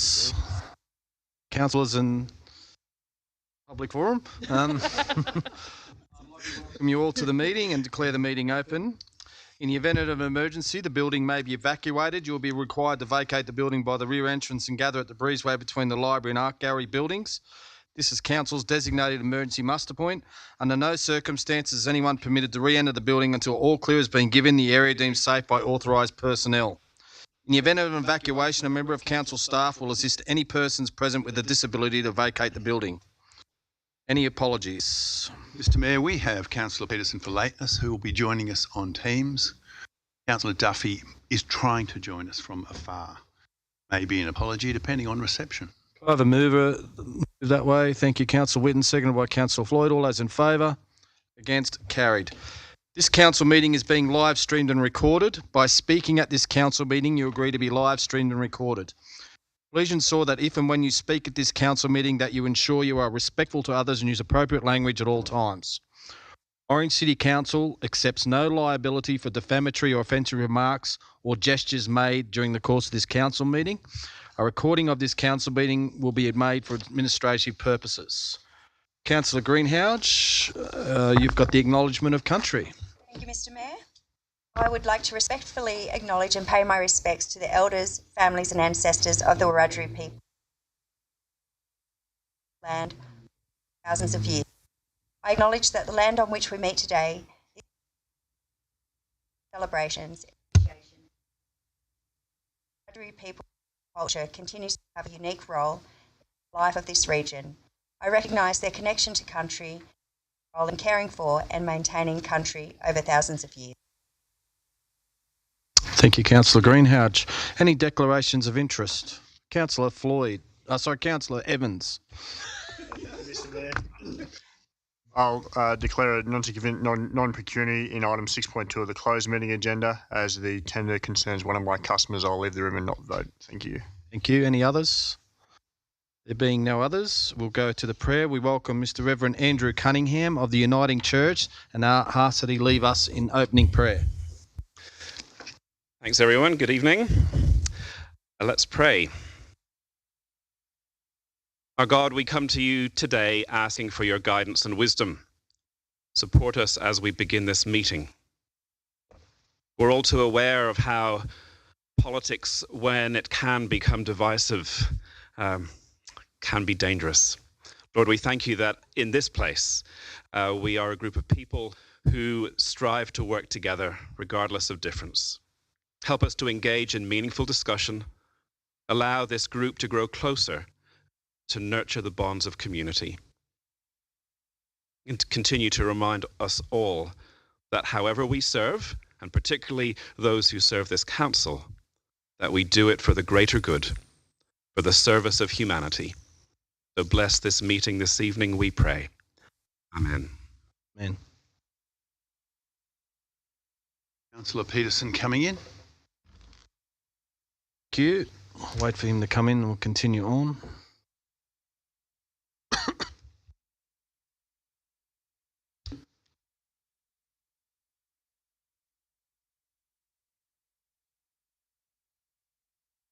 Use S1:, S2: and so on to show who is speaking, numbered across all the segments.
S1: unanimous. Councillors and public forum. Welcome you all to the meeting and declare the meeting open. In the event of an emergency, the building may be evacuated. You will be required to vacate the building by the rear entrance and gather at the breezeway between the library and art gallery buildings. This is Council's designated emergency muster point. Under no circumstances is anyone permitted to re-enter the building until all clear has been given, the area deemed safe by authorised personnel. In the event of an evacuation, a member of council staff will assist any persons present with a disability to vacate the building. Any apologies?
S2: Mr Mayor, we have Councillor Peterson for lateness, who will be joining us on Teams. Councillor Duffy is trying to join us from afar. Maybe an apology, depending on reception.
S1: I have a mover that way. Thank you, Councillor Whitten. Seconded by Councillor Floyd. All those in favour? Against? Carried. This council meeting is being live streamed and recorded. By speaking at this council meeting, you agree to be live streamed and recorded. Please ensure that if and when you speak at this council meeting that you ensure you are respectful to others and use appropriate language at all times. Orange City Council accepts no liability for defamatory or offensive remarks or gestures made during the course of this council meeting. A recording of this council meeting will be made for administrative purposes. Councillor Greenhalgh, you've got the acknowledgement of country.
S3: Thank you, Mr Mayor. I would like to respectfully acknowledge and pay my respects to the elders, families and ancestors of the Wiradjuri people land thousands of years. I acknowledge that the land on which we meet today is celebrations. Wiradjuri people culture continues to have a unique role in the life of this region. I recognise their connection to country, role in caring for and maintaining country over thousands of years.
S1: Thank you, Councillor Greenhalgh. Any declarations of interest? Councillor Councillor Evans.
S4: Mr Mayor, I'll declare a non-pecuniary in item 6.2 of the closed meeting agenda. As the tender concerns one of my customers, I'll leave the room and not vote. Thank you.
S1: Thank you. Any others? There being no others, we'll go to the prayer. We welcome Mr Reverend Andrew Cunningham of the Uniting Church and ask that he leave us in opening prayer.
S5: Thanks, everyone. Good evening. Let's pray. Our God, we come to you today asking for your guidance and wisdom. Support us as we begin this meeting. We're all too aware of how politics, when it can become divisive, can be dangerous. Lord, we thank you that in this place, we are a group of people who strive to work together regardless of difference. Help us to engage in meaningful discussion, allow this group to grow closer, to nurture the bonds of community, and to continue to remind us all that however we serve, and particularly those who serve this council, that we do it for the greater good, for the service of humanity. So bless this meeting this evening, we pray. Amen.
S1: Amen.
S2: Councillor Peterson coming in.
S1: Thank you. I'll wait for him to come in and we'll continue on.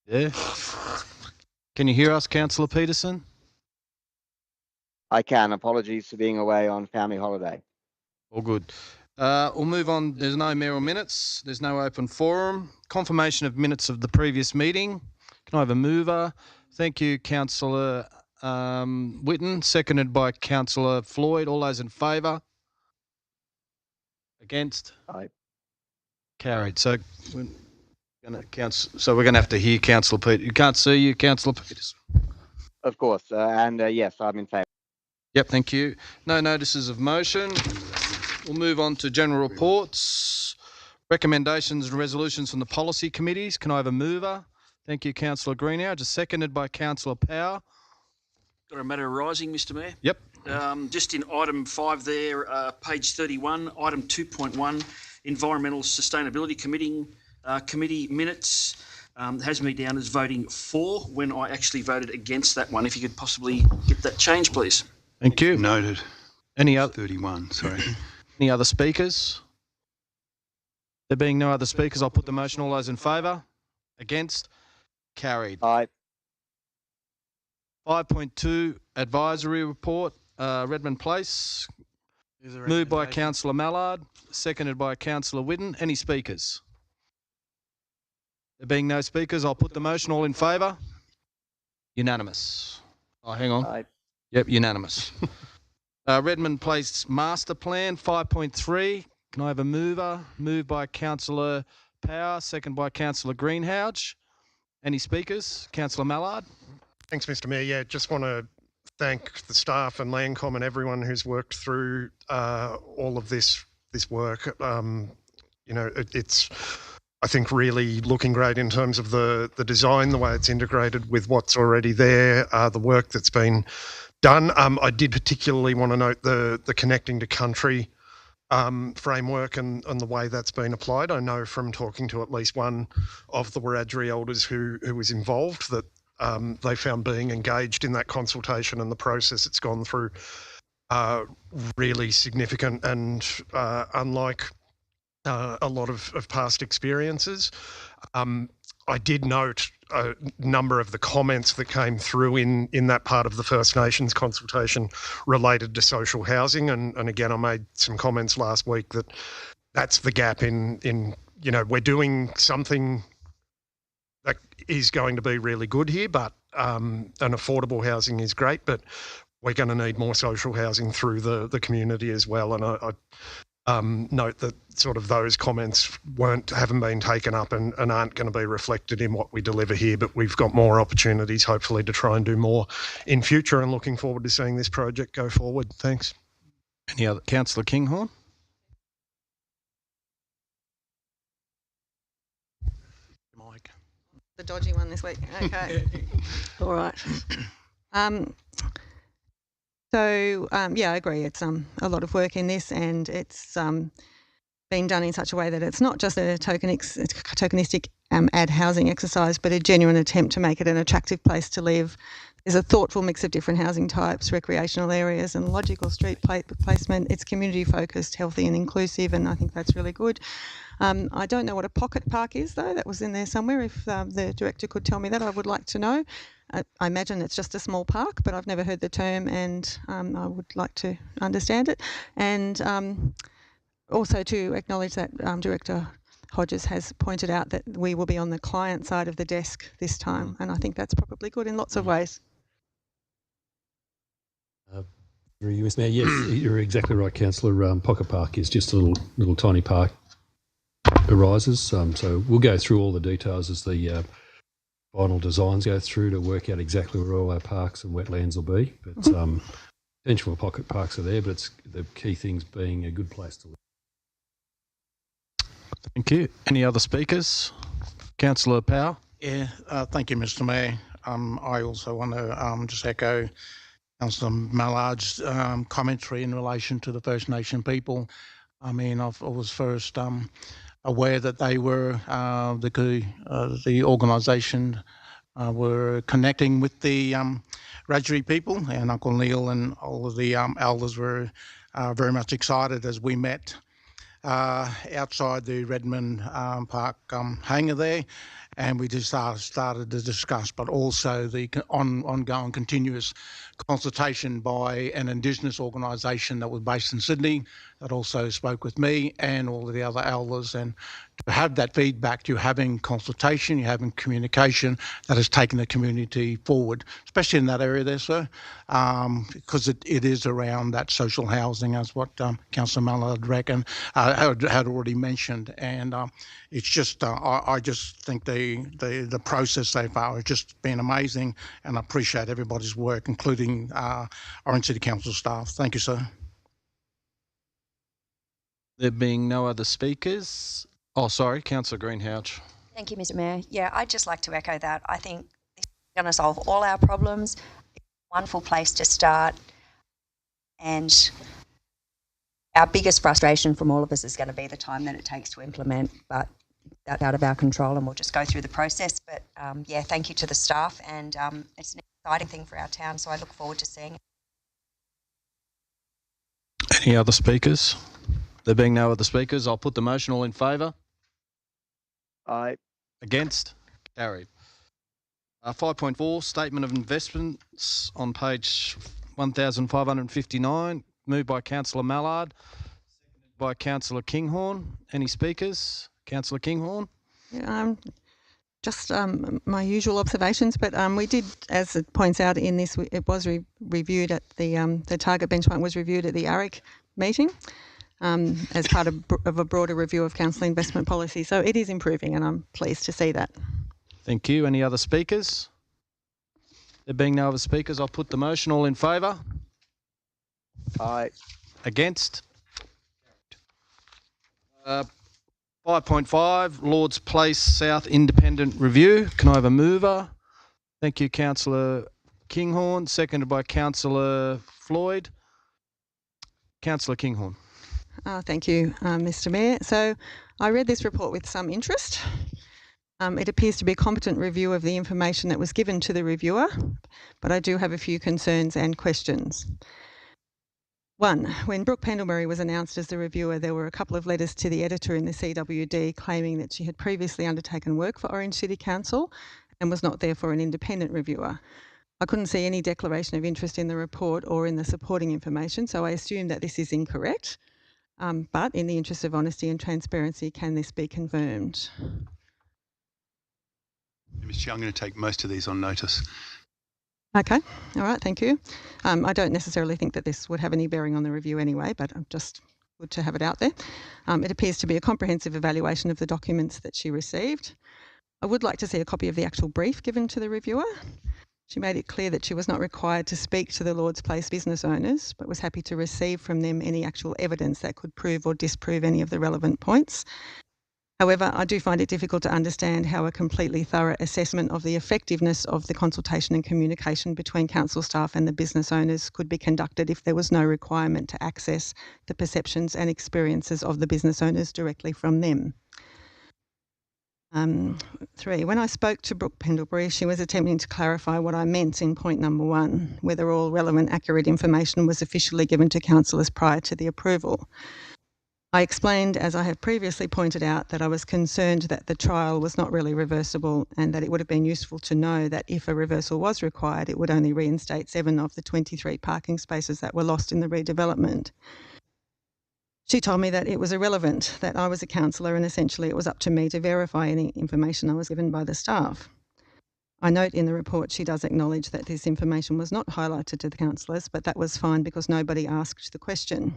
S1: Yeah. Can you hear us, Councillor Peterson?
S6: I can. Apologies for being away on family holiday.
S1: All good. We'll move on. There's no mayoral minutes. There's no open forum. Confirmation of minutes of the previous meeting. Can I have a mover? Thank you, Councillor Whitten. Seconded by Councillor Floyd. All those in favour? Against?
S6: Aye.
S1: Carried. So we're going to have to hear Councillor Peterson. You can't see you, Councillor Peterson.
S6: Of course. Yes, I'm in favour.
S1: Yep, thank you. No notices of motion. We'll move on to general reports, recommendations and resolutions from the policy committees. Can I have a mover? Thank you, Councillor Greenhalgh. Just seconded by Councillor Power.
S7: Got a matter arising, Mr Mayor?
S1: Yep.
S7: Just in item 5 there, page 31, item 2.1, Environmental Sustainability Committee minutes. Has me down as voting for when I actually voted against that one. If you could possibly get that changed, please.
S1: Thank you.
S2: Noted.
S1: Any other
S2: 31, sorry.
S1: Any other speakers? There being no other speakers, I'll put the motion. All those in favour? Against? Carried.
S6: Aye.
S1: 5.2 advisory report, Redmond Place. Moved by Councillor Mallard, seconded by Councillor Whitten. Any speakers? There being no speakers, I'll put the motion. All in favour? Unanimous. Oh, hang on.
S6: Aye.
S1: Yep, unanimous. Redmond Place Master Plan 5.3. Can I have a mover? Moved by Councillor Power, second by Councillor Greenhalgh. Any speakers? Councillor Mallard.
S8: Thanks, Mr. Mayor. Yeah, just want to thank the staff and Landcom and everyone who's worked through all of this work. It's I think really looking great in terms of the design, the way it's integrated with what's already there, the work that's been done. I did particularly want to note the Connecting to Country framework and the way that's been applied. I know from talking to at least one of the Wiradjuri elders who was involved that they found being engaged in that consultation and the process it's gone through really significant and unlike a lot of past experiences. I did note a number of the comments that came through in that part of the First Nations consultation related to social housing. And again, I made some comments last week that that's the gap in we're doing something that is going to be really good here, but and affordable housing is great, but we're going to need more social housing through the community as well. And I note that sort of those comments haven't been taken up and aren't going to be reflected in what we deliver here, but we've got more opportunities hopefully to try and do more in future, and looking forward to seeing this project go forward. Thanks.
S1: Any other? Councillor Kinghorn.
S8: Mike.
S9: The dodgy one this week. Okay. All right. I agree. It's a lot of work in this, and it's being done in such a way that it's not just a tokenistic ad housing exercise, but a genuine attempt to make it an attractive place to live. There's a thoughtful mix of different housing types, recreational areas, and logical street placement. It's community focused, healthy and inclusive, and I think that's really good. I don't know what a pocket park is, though. That was in there somewhere. If the director could tell me that, I would like to know. I imagine it's just a small park, but I've never heard the term, and I would like to understand it. And also to acknowledge that Director Hodges has pointed out that we will be on the client side of the desk this time, and I think that's probably good in lots of ways.
S10: Through you, Mr. Mayor. Yes, you're exactly right, Councillor. Pocket Park is just a little tiny park arises. So we'll go through all the details as the final designs go through to work out exactly where all our parks and wetlands will be. But potential pocket parks are there, but it's the key things being a good place to live.
S1: Thank you. Any other speakers? Councillor Power.
S11: Yeah, thank you, Mr. Mayor. I also want to just echo Councillor Mallard's commentary in relation to the First Nation people. I mean, I was first aware that they were the organisation were connecting with the Wiradjuri people, and Uncle Neil and all of the elders were very much excited as we met outside the Redmond Park hangar there, and we just started to discuss, but also the ongoing continuous consultation by an Indigenous organisation that was based in Sydney that also spoke with me and all of the other elders, and to have that feedback, you're having consultation, you're having communication that has taken the community forward, especially in that area there, sir, because it is around that social housing, as what Councillor Mallard had already mentioned, and it's just I just think the process so far has just been amazing, and I appreciate everybody's work, including Orange City Council staff. Thank you, sir.
S1: There being no other speakers. Oh, sorry, Councillor Greenhalgh.
S3: Thank you, Mr. Mayor. Yeah, I'd just like to echo that. I think this is going to solve all our problems. It's a wonderful place to start. And our biggest frustration from all of us is going to be the time that it takes to implement, but that's out of our control, and we'll just go through the process. But yeah, thank you to the staff, and it's an exciting thing for our town, so I look forward to seeing it.
S1: Any other speakers? There being no other speakers, I'll put the motion. All in favour?
S6: Aye.
S1: Against? Carried. 5.4, Statement of Investments on page 1559, moved by Councillor Mallard, seconded by Councillor Kinghorn. Any speakers? Councillor Kinghorn?
S9: Yeah, just my usual observations, but we did, as it points out in this, it was reviewed at the target benchmark was reviewed at the ARIC meeting as part of a broader review of council investment policy. So it is improving, and I'm pleased to see that.
S1: Thank you. Any other speakers? There being no other speakers, I'll put the motion. All in favour?
S6: Aye.
S1: Against? 5.5, Lord's Place South Independent Review. Can I have a mover? Thank you, Councillor Kinghorn, seconded by Councillor Floyd. Councillor Kinghorn.
S9: Thank you, Mr. Mayor. So I read this report with some interest. It appears to be a competent review of the information that was given to the reviewer, but I do have a few concerns and questions. One, when Brooke Pendlebury was announced as the reviewer, there were a couple of letters to the editor in the CWD claiming that she had previously undertaken work for Orange City Council and was not therefore an independent reviewer. I couldn't see any declaration of interest in the report or in the supporting information, so I assume that this is incorrect. But in the interest of honesty and transparency, can this be confirmed?
S2: Mr. Chair, I'm going to take most of these on notice.
S9: Okay, all right, thank you. I don't necessarily think that this would have any bearing on the review anyway, but I'm just good to have it out there. It appears to be a comprehensive evaluation of the documents that she received. I would like to see a copy of the actual brief given to the reviewer. She made it clear that she was not required to speak to the Lord's Place business owners, but was happy to receive from them any actual evidence that could prove or disprove any of the relevant points. However, I do find it difficult to understand how a completely thorough assessment of the effectiveness of the consultation and communication between council staff and the business owners could be conducted if there was no requirement to access the perceptions and experiences of the business owners directly from them. 3, when I spoke to Brooke Pendlebury, she was attempting to clarify what I meant in point number 1, whether all relevant, accurate information was officially given to councillors prior to the approval. I explained, as I have previously pointed out, that I was concerned that the trial was not really reversible and that it would have been useful to know that if a reversal was required, it would only reinstate 7 of the 23 parking spaces that were lost in the redevelopment. She told me that it was irrelevant, that I was a councillor and essentially it was up to me to verify any information I was given by the staff. I note in the report she does acknowledge that this information was not highlighted to the councillors, but that was fine because nobody asked the question.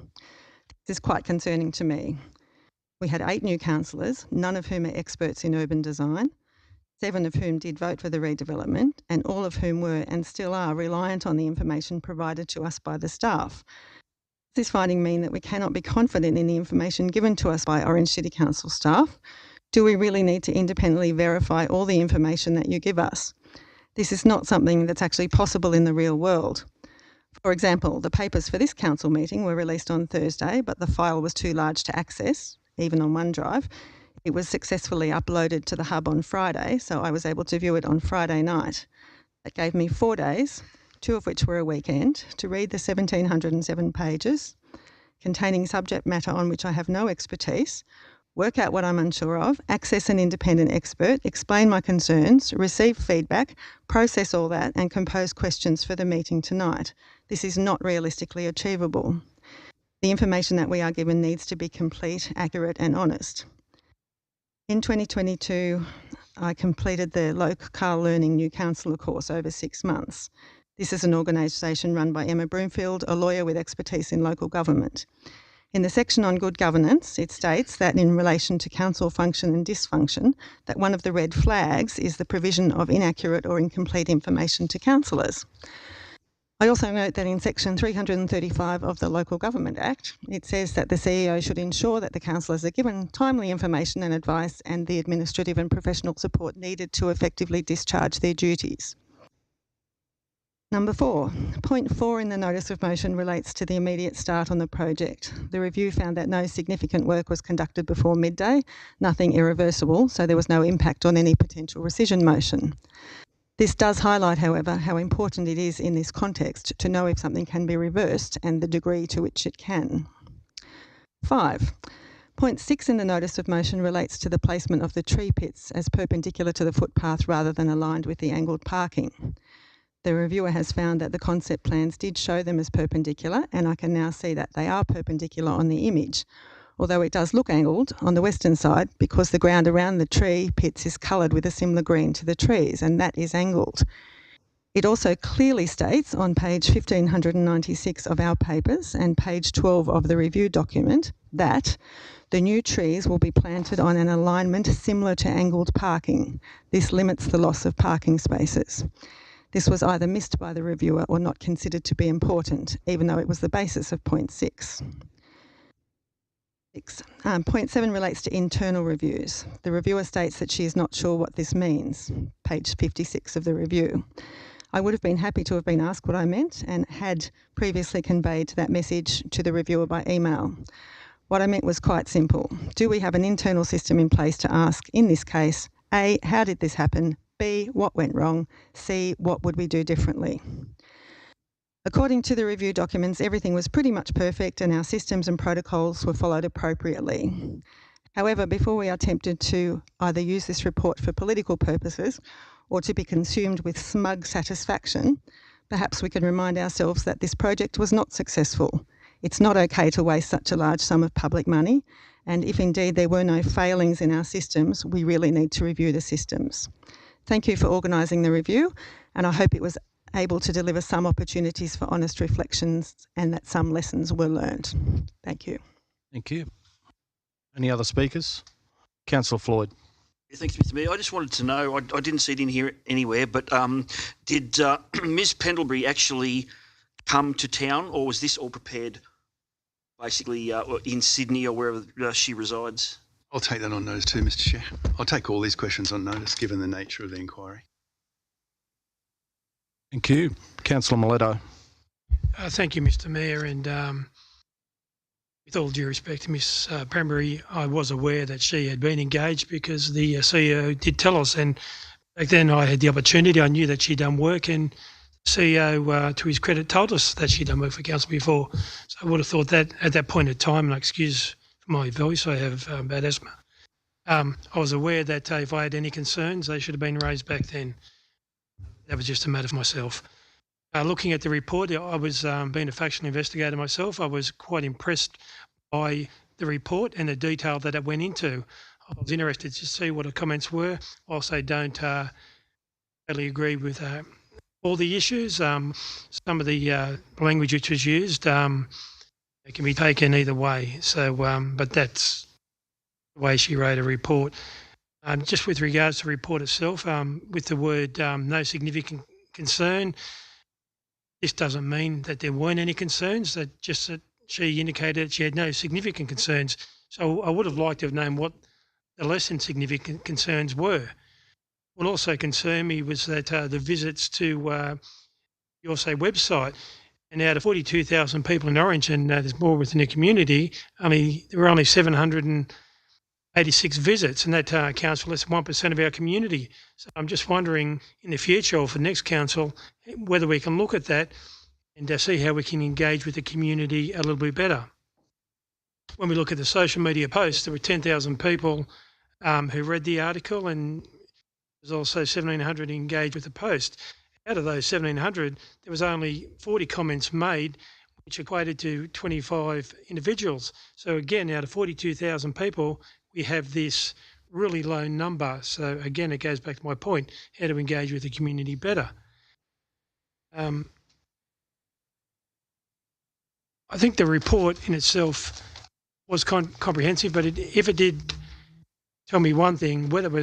S9: This is quite concerning to me. We had 8 new councillors, none of whom are experts in urban design, 7 of whom did vote for the redevelopment, and all of whom were and still are reliant on the information provided to us by the staff. Does this finding mean that we cannot be confident in the information given to us by Orange City Council staff? Do we really need to independently verify all the information that you give us? This is not something that's actually possible in the real world. For example, the papers for this council meeting were released on Thursday, but the file was too large to access, even on OneDrive. It was successfully uploaded to the hub on Friday, so I was able to view it on Friday night. That gave me 4 days, 2 of which were a weekend, to read the 1,707 pages containing subject matter on which I have no expertise, work out what I'm unsure of, access an independent expert, explain my concerns, receive feedback, process all that, and compose questions for the meeting tonight. This is not realistically achievable. The information that we are given needs to be complete, accurate, and honest. In 2022, I completed the Local Learning New Councillor course over 6 months. This is an organisation run by Emma Broomfield, a lawyer with expertise in local government. In the section on good governance, it states that in relation to council function and dysfunction, that one of the red flags is the provision of inaccurate or incomplete information to councillors. I also note that in section 335 of the Local Government Act, it says that the CEO should ensure that the councillors are given timely information and advice and the administrative and professional support needed to effectively discharge their duties. Number 4, point 4 in the notice of motion relates to the immediate start on the project. The review found that no significant work was conducted before midday, nothing irreversible, so there was no impact on any potential rescission motion. This does highlight, however, how important it is in this context to know if something can be reversed and the degree to which it can. 5, Point 6 in the notice of motion relates to the placement of the tree pits as perpendicular to the footpath rather than aligned with the angled parking. The reviewer has found that the concept plans did show them as perpendicular, and I can now see that they are perpendicular on the image, although it does look angled on the western side because the ground around the tree pits is coloured with a similar green to the trees, and that is angled. It also clearly states on page 1596 of our papers and page 12 of the review document that the new trees will be planted on an alignment similar to angled parking. This limits the loss of parking spaces. This was either missed by the reviewer or not considered to be important, even though it was the basis of point 6. Point 7 relates to internal reviews. The reviewer states that she is not sure what this means, page 56 of the review. I would have been happy to have been asked what I meant and had previously conveyed that message to the reviewer by email. What I meant was quite simple. Do we have an internal system in place to ask, in this case, A, how did this happen? B, what went wrong? C, what would we do differently? According to the review documents, everything was pretty much perfect and our systems and protocols were followed appropriately. However, before we are tempted to either use this report for political purposes or to be consumed with smug satisfaction, perhaps we can remind ourselves that this project was not successful. It's not okay to waste such a large sum of public money, and if indeed there were no failings in our systems, we really need to review the systems. Thank you for organising the review, and I hope it was able to deliver some opportunities for honest reflections and that some lessons were learned. Thank you.
S1: Thank you. Any other speakers? Councillor Floyd.
S7: Thanks, Mr. Mayor. I just wanted to know, I didn't see it in here anywhere, but did Ms. Pendlebury actually come to town, or was this all prepared basically in Sydney or wherever she resides?
S2: I'll take that on notice too, Mr. Chair. I'll take all these questions on notice given the nature of the inquiry.
S1: Thank you. Councillor Miletto.
S12: Thank you, Mr. Mayor, and with all due respect to Ms. Pendlebury, I was aware that she had been engaged because the CEO did tell us, and back then I had the opportunity. I knew that she'd done work, and the CEO, to his credit, told us that she'd done work for council before. So I would have thought that at that point in time, and excuse for my voice, I have bad asthma. I was aware that if I had any concerns, they should have been raised back then. That was just a matter for myself. Looking at the report, I was being a factual investigator myself. I was quite impressed by the report and the detail that it went into. I was interested to see what the comments were, whilst I don't totally agree with all the issues. Some of the language which was used it can be taken either way. So, but that's the way she wrote a report. Just with regards to the report itself, with the word no significant concern, this doesn't mean that there weren't any concerns, that she indicated she had no significant concerns. So I would have liked to have known what the less than significant concerns were. What also concerned me was that the visits to your website, and out of 42,000 people in Orange, and there's more within the community, there were only 786 visits, and that accounts for less than 1% of our community. So I'm just wondering in the future or for next council whether we can look at that and see how we can engage with the community a little bit better. When we look at the social media posts, there were 10,000 people who read the article, and there's also 1,700 engaged with the post. Out of those 1,700, there was only 40 comments made, which equated to 25 individuals. So again, out of 42,000 people, we have this really low number. So again, it goes back to my point, how to engage with the community better. I think the report in itself was comprehensive, but if it did tell me one thing, whether we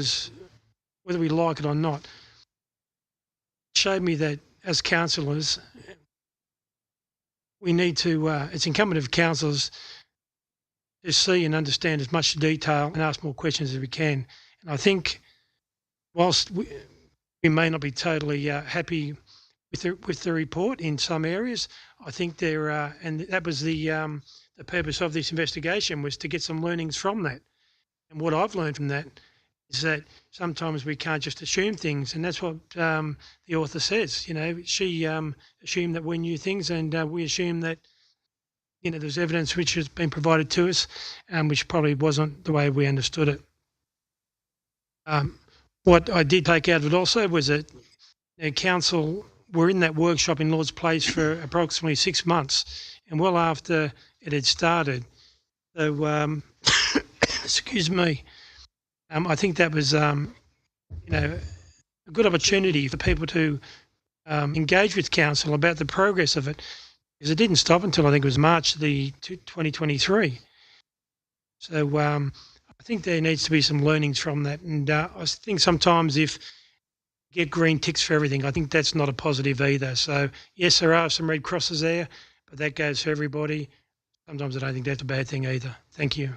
S12: like it or not, it showed me that as councillors, we need to, it's incumbent of councillors to see and understand as much detail and ask more questions as we can. And I think whilst we may not be totally happy with the report in some areas, I think there are, and that was the purpose of this investigation, was to get some learnings from that. And what I've learned from that is that sometimes we can't just assume things, and that's what the author says. You know, she assumed that we knew things, and we assume that there's evidence which has been provided to us, which probably wasn't the way we understood it. What I did take out of it also was that the council were in that workshop in Lord's Place for approximately 6 months, and well after it had started. So, excuse me. I think that was, a good opportunity for people to engage with council about the progress of it, because it didn't stop until I think it was March 2023. So I think there needs to be some learnings from that, and I think sometimes if you get green ticks for everything, I think that's not a positive either. So yes, there are some red crosses there, but that goes for everybody. Sometimes I don't think that's a bad thing either. Thank you.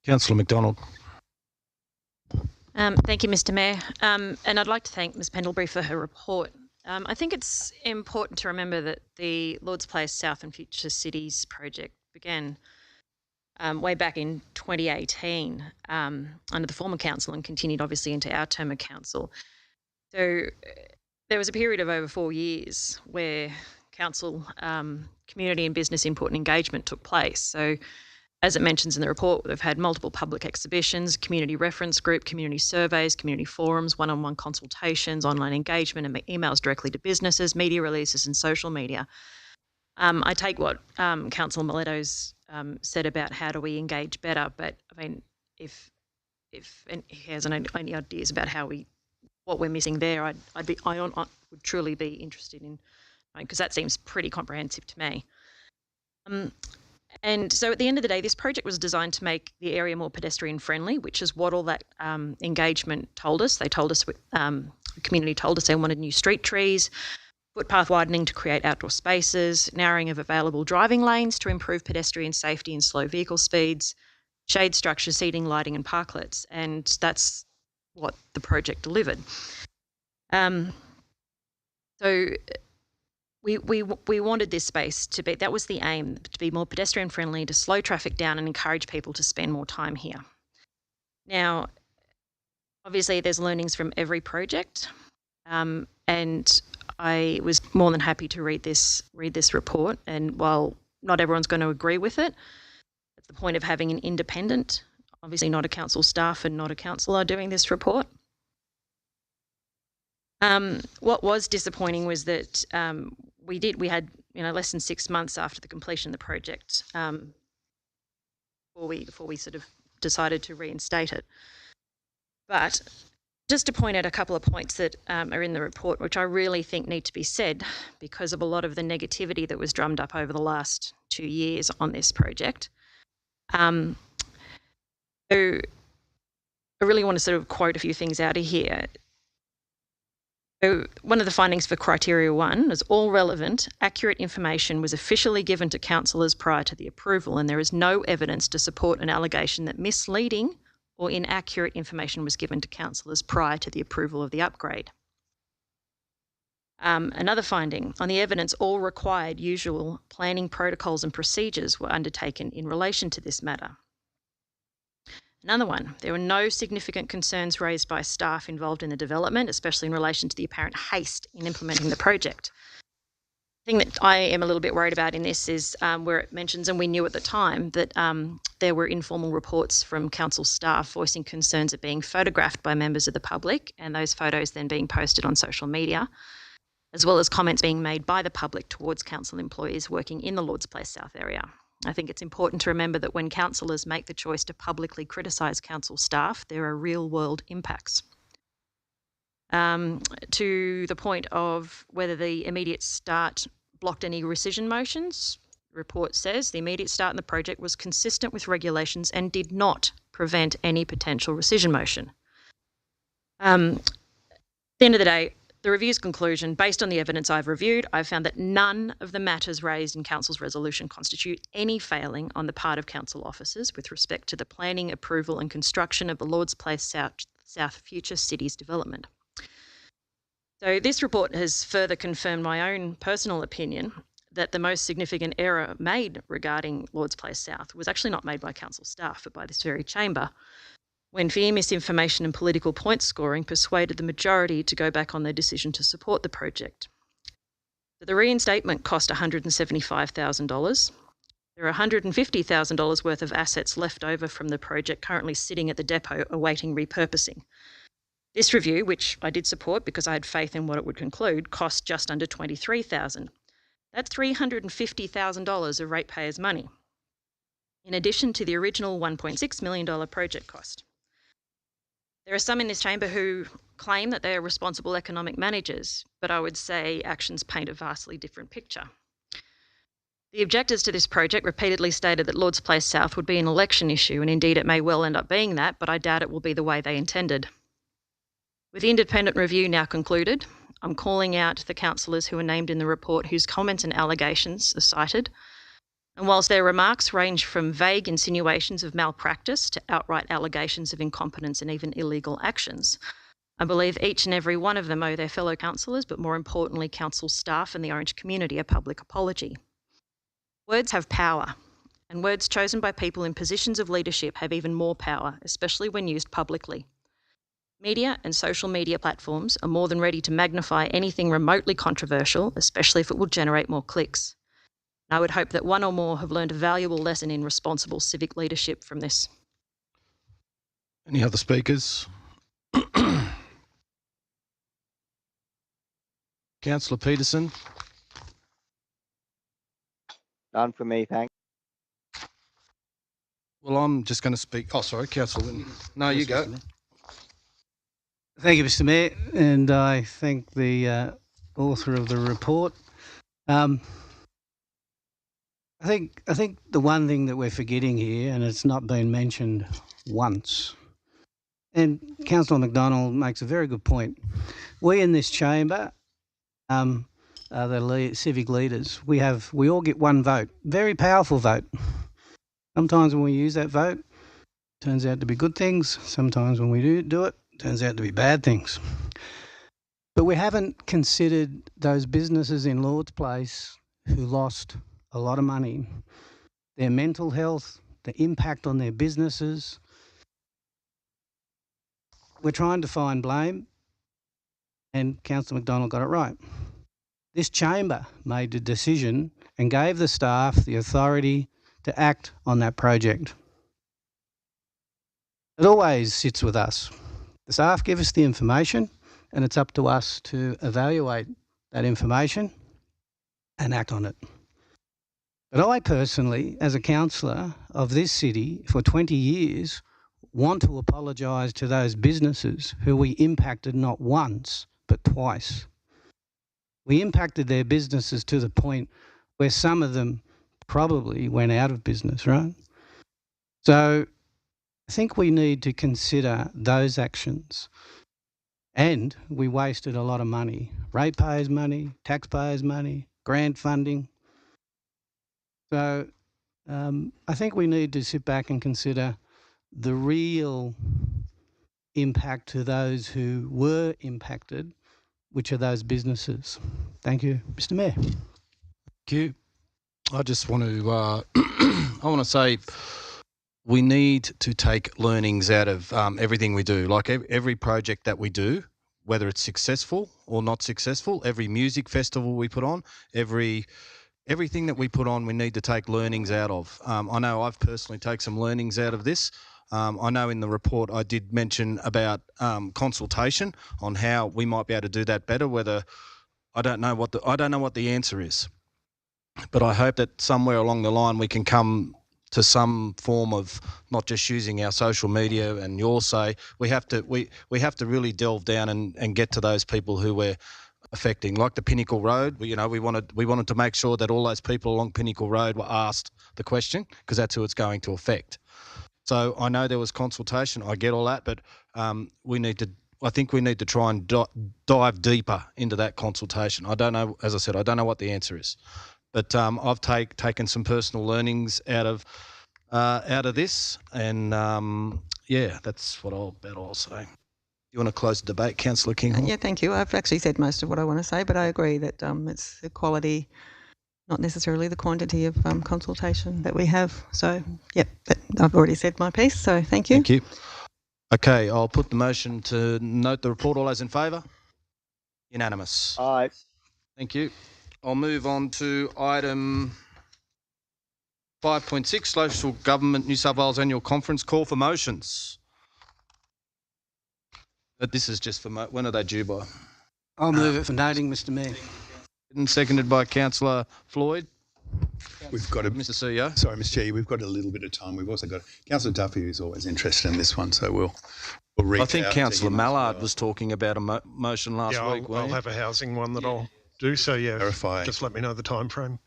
S1: Councillor McDonald.
S13: Thank you, Mr Mayor. And I'd like to thank Ms Pendlebury for her report. I think it's important to remember that the Lord's Place South and Future Cities project began way back in 2018 under the former council and continued obviously into our term of council. So there was a period of over 4 years where council, community and business input and engagement took place. So as it mentions in the report, we've had multiple public exhibitions, community reference group, community surveys, community forums, one-on-one consultations, online engagement and emails directly to businesses, media releases and social media. I take what Councillor Miletto's said about how do we engage better, but I mean, if he has any ideas about what we're missing there, I would truly be interested in, because that seems pretty comprehensive to me. And so at the end of the day, this project was designed to make the area more pedestrian friendly, which is what all that engagement told us. They told us, the community told us they wanted new street trees, footpath widening to create outdoor spaces, narrowing of available driving lanes to improve pedestrian safety and slow vehicle speeds, shade structures, seating, lighting and parklets. And that's what the project delivered. So we wanted this space to be, that was the aim, to be more pedestrian friendly, to slow traffic down and encourage people to spend more time here. Now, obviously there's learnings from every project, and I was more than happy to read this report, and while not everyone's going to agree with it, it's the point of having an independent, obviously not a council staff and not a councillor doing this report. What was disappointing was that we had less than 6 months after the completion of the project before we sort of decided to reinstate it. But just to point out a couple of points that are in the report, which I really think need to be said because of a lot of the negativity that was drummed up over the last 2 years on this project. So I really want to sort of quote a few things out of here. So one of the findings for criteria 1 is all relevant, accurate information was officially given to councillors prior to the approval, and there is no evidence to support an allegation that misleading or inaccurate information was given to councillors prior to the approval of the upgrade. Another finding, on the evidence, all required usual planning protocols and procedures were undertaken in relation to this matter. Another one, there were no significant concerns raised by staff involved in the development, especially in relation to the apparent haste in implementing the project. The thing that I am a little bit worried about in this is where it mentions, and we knew at the time, that there were informal reports from council staff voicing concerns at being photographed by members of the public and those photos then being posted on social media, as well as comments being made by the public towards council employees working in the Lord's Place South area. I think it's important to remember that when councillors make the choice to publicly criticise council staff, there are real-world impacts. To the point of whether the immediate start blocked any rescission motions, the report says the immediate start in the project was consistent with regulations and did not prevent any potential rescission motion. At the end of the day, the review's conclusion, based on the evidence I've reviewed, I've found that none of the matters raised in Council's resolution constitute any failing on the part of Council officers with respect to the planning, approval and construction of the Lord's Place South Future Cities development. So this report has further confirmed my own personal opinion that the most significant error made regarding Lord's Place South was actually not made by Council staff, but by this very chamber, when fear, misinformation and political point scoring persuaded the majority to go back on their decision to support the project. The reinstatement cost $175,000. There are $150,000 worth of assets left over from the project currently sitting at the depot awaiting repurposing. This review, which I did support because I had faith in what it would conclude, cost just under $23,000. That's $350,000 of ratepayers' money, in addition to the original $1.6 million project cost. There are some in this chamber who claim that they are responsible economic managers, but I would say actions paint a vastly different picture. The objectors to this project repeatedly stated that Lords Place South would be an election issue, and indeed it may well end up being that, but I doubt it will be the way they intended. With the independent review now concluded, I'm calling out the councillors who are named in the report whose comments and allegations are cited. And whilst their remarks range from vague insinuations of malpractice to outright allegations of incompetence and even illegal actions, I believe each and every one of them owe their fellow councillors, but more importantly, council staff and the Orange community, a public apology. Words have power, and words chosen by people in positions of leadership have even more power, especially when used publicly. Media and social media platforms are more than ready to magnify anything remotely controversial, especially if it will generate more clicks. I would hope that one or more have learned a valuable lesson in responsible civic leadership from this.
S1: Any other speakers? Councillor Peterson.
S6: None for me, thanks.
S1: Well, I'm just going to speak. Oh, sorry, Councillor Whitten. No, you go.
S14: Thank you, Mr. Mayor, and I thank the author of the report. I think the one thing that we're forgetting here, and it's not been mentioned once, and Councillor McDonald makes a very good point. We in this chamber, the civic leaders, we all get one vote, very powerful vote. Sometimes when we use that vote, it turns out to be good things. Sometimes when we do it, turns out to be bad things. But we haven't considered those businesses in Lords Place who lost a lot of money, their mental health, the impact on their businesses. We're trying to find blame, and Councillor McDonald got it right. This chamber made the decision and gave the staff the authority to act on that project. It always sits with us. The staff give us the information, and it's up to us to evaluate that information and act on it. But I personally, as a councillor of this city for 20 years, want to apologise to those businesses who we impacted not once, but twice. We impacted their businesses to the point where some of them probably went out of business, right? So I think we need to consider those actions. And we wasted a lot of money, ratepayers' money, taxpayers' money, grant funding. So I think we need to sit back and consider the real impact to those who were impacted, which are those businesses. Thank you, Mr. Mayor.
S1: Thank you. I just want to say we need to take learnings out of everything we do. Like every project that we do, whether it's successful or not successful, every music festival we put on, everything that we put on, we need to take learnings out of. I know I've personally taken some learnings out of this. I know in the report I did mention about consultation on how we might be able to do that better. Whether I don't know what the answer is, but I hope that somewhere along the line we can come to some form of not just using our social media and your say. We have to really delve down and get to those people who we're affecting, like the Pinnacle Road. We wanted to make sure that all those people along Pinnacle Road were asked the question, because that's who it's going to affect. So I know there was consultation. I get all that, but I think we need to try and dive deeper into that consultation. I don't know, as I said, I don't know what the answer is, but I've taken some personal learnings out of this, and that's what I'll say. You want to close the debate, Councillor Kinghorn?
S9: Yeah, thank you. I've actually said most of what I want to say, but I agree that it's the quality, not necessarily the quantity of consultation that we have. So, I've already said my piece, so thank you.
S1: Thank you. Okay, I'll put the motion to note the report. All those in favour? Unanimous.
S6: Aye.
S1: Thank you. I'll move on to item 5.6, Local Government New South Wales Annual Conference, call for motions. But this is just for, when are they due by?
S14: I'll move it for noting, Mr Mayor.
S1: And seconded by Councillor Floyd.
S2: We've got a
S1: Mr CEO.
S2: Sorry, Mr Chair, we've got a little bit of time. We've also got Councillor Duffy, who's always interested in this one, so we'll reach
S1: I think
S2: out to
S1: Councillor
S2: him as
S1: Mallard
S2: well.
S1: was talking about a motion last
S8: Yeah,
S1: week.
S8: I'll have a housing one that I'll do. So yeah,
S2: Clarify.
S8: just let me know the time frame.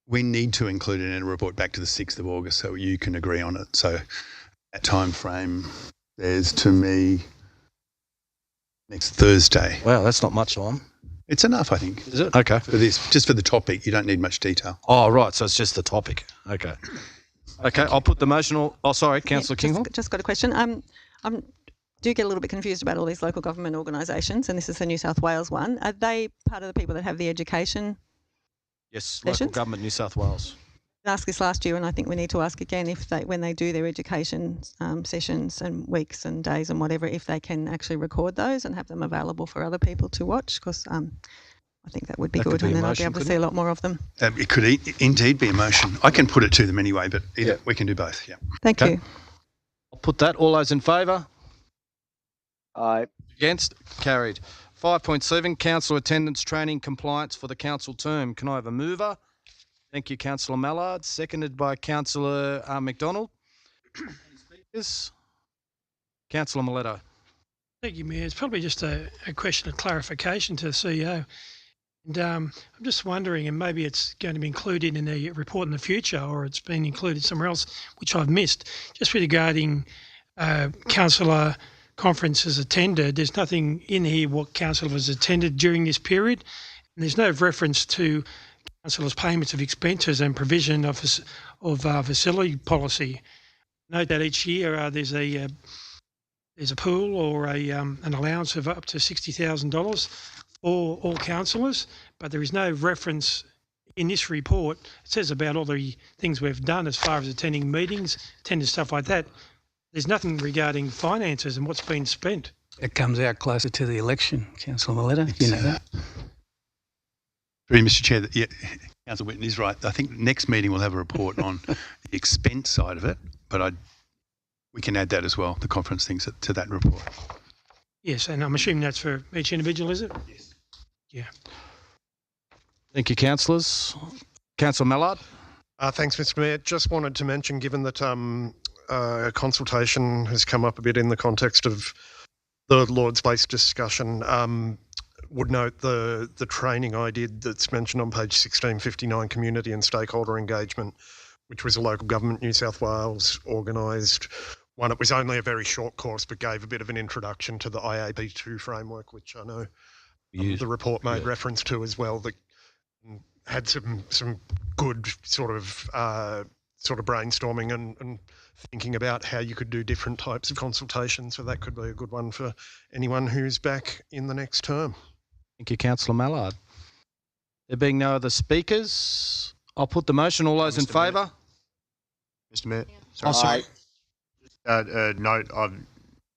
S2: We need to include it in a report back to the 6th of August so you can agree on it. So that time frame, there's to me next Thursday.
S1: Wow, that's not much time.
S2: It's enough, I think.
S1: Is it? Okay.
S2: For this, just for the topic, you don't need much detail.
S1: Oh, right. So it's just the topic. Okay. Okay, I'll put the motion. Sorry, Councillor Kinghorn.
S9: Just got a question. I do get a little bit confused about all these local government organisations, and this is the New South Wales one. Are they part of the people that have the education?
S1: Yes,
S9: Sessions?
S1: Local Government New South Wales.
S9: I asked this last year, and I think we need to ask again if they, when they do their education sessions and weeks and days and whatever, if they can actually record those and have them available for other people to watch, because I think that would be good, and then I'll be able to see a lot more of them.
S2: It could indeed be a motion. I can put it to them anyway, but we can do both. Yeah.
S9: Thank you.
S1: I'll put that. All those in favour?
S6: Aye.
S1: Against? Carried. 5.7, council attendance training compliance for the council term. Can I have a mover? Thank you, Councillor Mallard. Seconded by Councillor McDonald. Any speakers? Councillor Miletto.
S12: Thank you, Mayor. It's probably just a question of clarification to the CEO. And I'm just wondering, and maybe it's going to be included in a report in the future, or it's been included somewhere else, which I've missed, just regarding councillor conferences attended. There's nothing in here what councillor was attended during this period, and there's no reference to councillors' payments of expenses and provision of facility policy. Note that each year there's a pool or an allowance of up to $60,000 for all councillors, but there is no reference in this report. It says about all the things we've done as far as attending meetings, attending stuff like that. There's nothing regarding finances and what's been spent.
S14: It comes out closer to the election, Councillor Miletto. You know that.
S2: Through Mr Chair, yeah, Councillor Whitten is right. I think next meeting we'll have a report on the expense side of it, but we can add that as well, the conference things to that report.
S12: Yes, and I'm assuming that's for each individual, is it?
S2: Yes.
S12: Yeah.
S1: Thank you, councillors. Councillor Mallard.
S8: Thanks, Mr Mayor. Just wanted to mention, given that consultation has come up a bit in the context of the Lord's Place discussion, would note the training I did that's mentioned on page 1659, community and stakeholder engagement, which was a Local Government New South Wales organised one. It was only a very short course, but gave a bit of an introduction to the IAB2 framework, which I know the report made reference to as well, that had some good sort of brainstorming and thinking about how you could do different types of consultation. So that could be a good one for anyone who's back in the next term.
S1: Thank you, Councillor Mallard. There being no other speakers, I'll put the motion. All those in favour?
S4: Mr Mayor.
S1: Sorry.
S4: Note,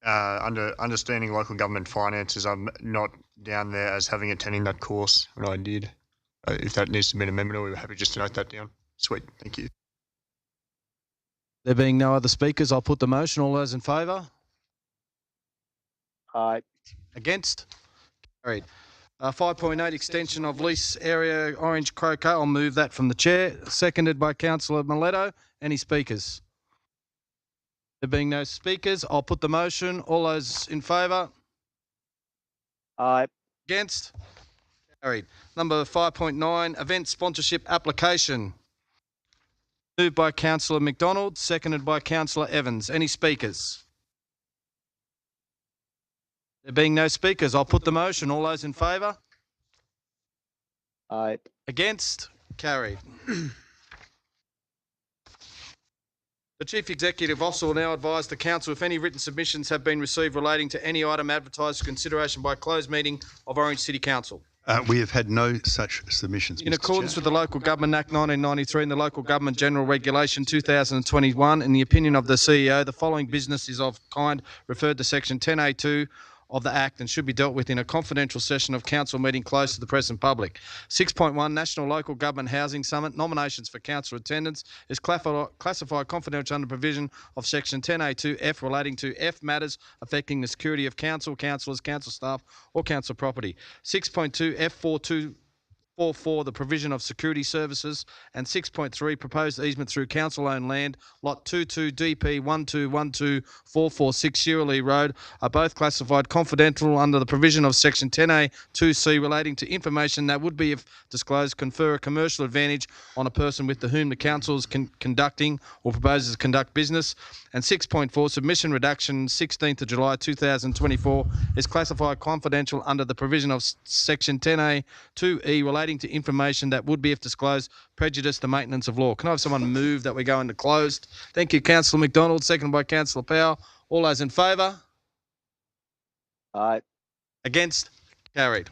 S4: under understanding local government finances, I'm not down there as having attending that course when I did. If that needs to be an amendment, we're happy just to note that down. Sweet, thank you.
S1: There being no other speakers, I'll put the motion. All those in favour?
S6: Aye.
S1: Against? Carried. 5.8, extension of lease area Orange Croker. I'll move that from the chair. Seconded by Councillor Miletto. Any speakers? There being no speakers, I'll put the motion. All those in favour?
S6: Aye.
S1: Against? Carried. Number 5.9, event sponsorship application. Moved by Councillor McDonald, seconded by Councillor Evans. Any speakers? There being no speakers, I'll put the motion. All those in favour?
S6: Aye.
S1: Against? Carried. The Chief Executive Officer will now advise the Council if any written submissions have been received relating to any item advertised for consideration by closed meeting of Orange City Council.
S2: We have had no such submissions,
S1: In
S2: Mr.
S1: accordance
S2: Chair.
S1: with the Local Government Act 1993 and the Local Government General Regulation 2021, in the opinion of the CEO, the following business is of kind referred to Section 10A2 of the Act and should be dealt with in a confidential session of council meeting close to the press and public. 6.1 National Local Government Housing Summit. Nominations for council attendance is classified confidential under provision of Section 10A2F relating to F matters affecting the security of council, councillors, council staff or council property. 6.2 F4244, the provision of security services, and 6.3 proposed easement through council-owned land, lot 22 DP 1212446 Shirley Road, are both classified confidential under the provision of Section 10A2C relating to information that would be, if disclosed, confer a commercial advantage on a person with whom the council is conducting or proposes to conduct business. And 6.4 submission reduction 16th of July 2024 is classified confidential under the provision of Section 10A2E relating to information that would be, if disclosed, prejudice the maintenance of law. Can I have someone move that we go into closed? Thank you, Councillor McDonald, seconded by Councillor Powell. All those in favour?
S6: Aye.
S1: Against? Carried.